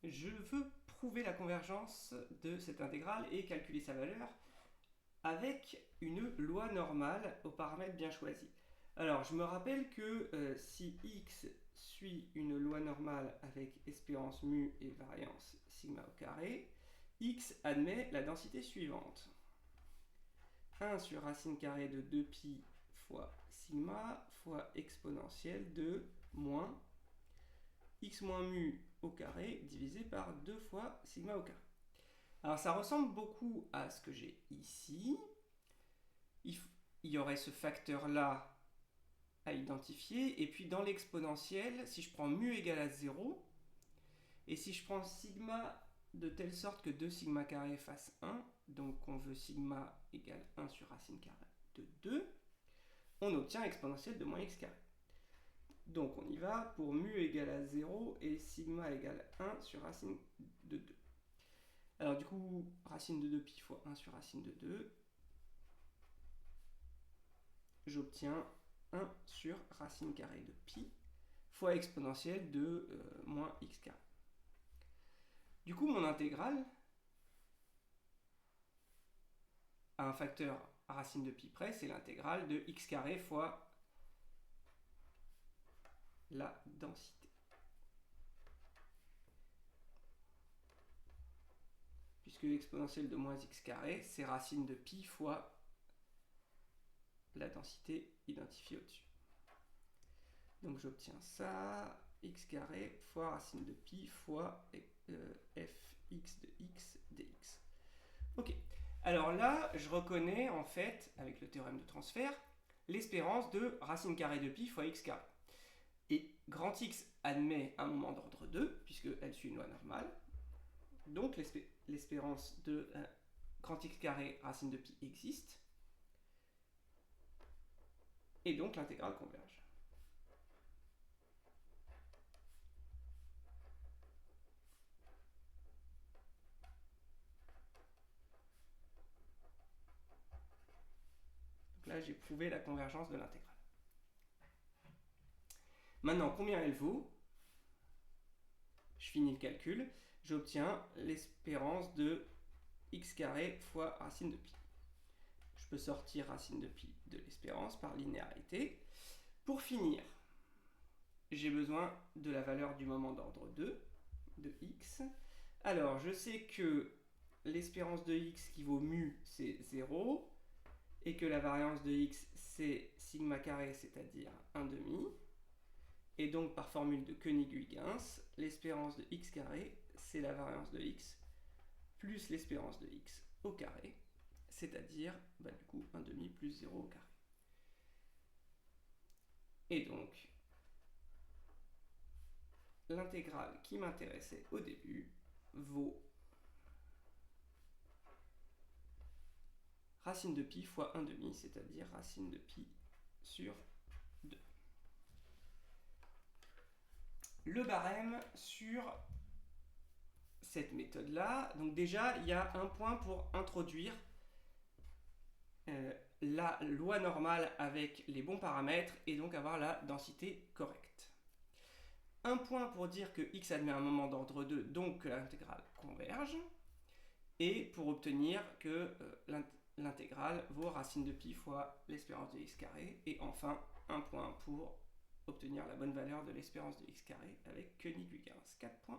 je veux prouver la convergence de cette intégrale et calculer sa valeur avec une loi normale aux paramètres bien choisis. Alors, je me rappelle que si x suit une loi normale avec espérance mu et variance sigma au carré, x admet la densité suivante. 1 sur racine carrée de 2pi fois sigma fois exponentielle de moins x moins mu au carré divisé par 2 fois sigma au carré. Alors ça ressemble beaucoup à ce que j'ai ici. Il y aurait ce facteur-là à identifier. Et puis dans l'exponentielle, si je prends mu égale à 0, et si je prends sigma de telle sorte que 2 sigma carré fasse 1, donc on veut sigma égale 1 sur racine carrée de 2, on obtient exponentielle de moins x carré. Donc on y va pour mu égale à 0 et sigma égale 1 sur racine de 2. Alors du coup, racine de 2pi fois 1 sur racine de 2, j'obtiens 1 sur racine carrée de pi fois exponentielle de moins x carré. Du coup, mon intégrale à un facteur racine de pi près, c'est l'intégrale de x carré fois la densité. Puisque l'exponentielle de moins x carré, c'est racine de pi fois la densité identifiée au-dessus. Donc j'obtiens ça, x carré fois racine de pi fois fx de x dx. Ok, alors là, je reconnais en fait, avec le théorème de transfert, l'espérance de racine carrée de pi fois x carré. Et grand X admet un moment d'ordre 2, puisqu'elle suit une loi normale. Donc l'espérance de grand X carré racine de pi existe. Et donc l'intégrale converge. Donc là, j'ai prouvé la convergence de l'intégrale. Maintenant, combien elle vaut? Je finis le calcul. J'obtiens l'espérance de x carré fois racine de pi. Je peux sortir racine de pi de l'espérance par linéarité. Pour finir, j'ai besoin de la valeur du moment d'ordre 2 de x. Alors, je sais que l'espérance de x qui vaut mu, c'est 0, et que la variance de x, c'est sigma carré, c'est-à-dire 1 demi. Et donc, par formule de Koenig-Huygens, l'espérance de x carré, c'est la variance de x plus l'espérance de x au carré, c'est-à-dire, du coup, 1 demi plus 0 au carré. Et donc, l'intégrale qui m'intéressait au début vaut racine de pi fois 1 demi, c'est-à-dire racine de pi sur 2. Le barème sur cette méthode-là, donc déjà, il y a un point pour introduire la loi normale avec les bons paramètres et donc avoir la densité correcte. Un point pour dire que x admet un moment d'ordre 2, donc que l'intégrale converge, et pour obtenir que l'intégrale vaut racine de pi fois l'espérance de x carré, et enfin un point pour obtenir la bonne valeur de l'espérance de x carré avec Koenig-Huygens. 4 points.